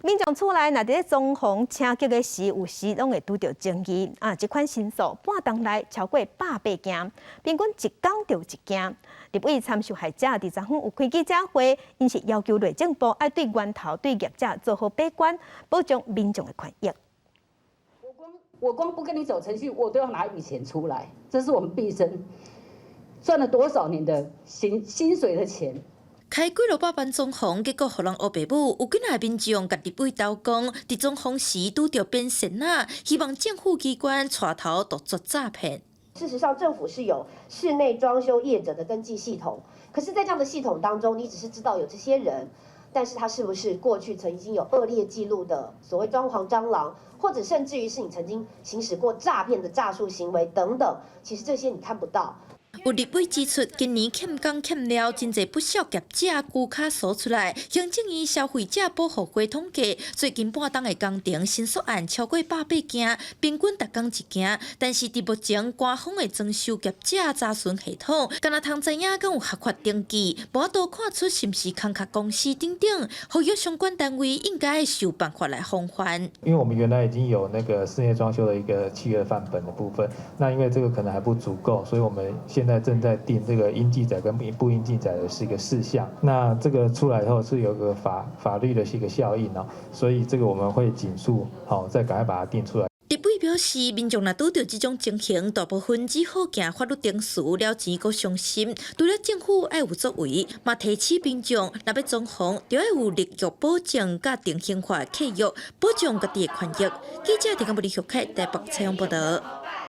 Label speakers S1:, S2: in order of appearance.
S1: 民众厝内若伫咧装潢车局的时，有时拢会拄到争议。这款申诉半冬内超过100件，平均一天就一件。立委参受害者伫昨昏有开记者会，因是要求内政部要对源头、对业者做好把关，保障民众的权益。
S2: 我光不跟你走程序，我都要拿一笔钱出来，这是我们毕生赚了多少年的薪水的钱。
S3: 开几落百万装潢，结果互人黑爸母，有几内民众甲立委斗讲，伫装潢时拄着变线啊，希望政府机关带头杜绝诈骗。
S4: 事实上，政府是有室内装修业者的登记系统，可是，在这样的系统当中，你只是知道有这些人，但是他是不是过去曾经有恶劣记录的所谓装潢蟑螂，或者甚至于是你曾经行使过诈骗的诈术行为等等，其实这些你看不到。
S3: 有立委指出，今年欠工欠料，真侪不肖业者股卡锁出来。行政院消费者保护会统计，最近半冬的工程申诉案超过100件，平均每工一件。但是伫目前官方的征收业者查询系统，敢若通知影敢有合法登记，无法度看出是毋是空壳公司等等，呼吁相关单位应该想办法来防范。
S5: 因为我们原来已经有那个室内装修的一个契约范本的部分，那因为这个可能还不足够，所以我们现在正在定这个应记载跟不应记载的是一个事项。那这个出来以后是有个法律的一个效应哦，所以这个我们会紧速再赶快把它定出来。
S3: 立委表示，民众若拄到这种情形，大部分只好行法律程序了钱，搁伤心。除了政府爱有作为，嘛提醒民众，若要装潢，就要有立约保证甲定型化契约，保障家己的权益。记者田港不离续客台北采访报道。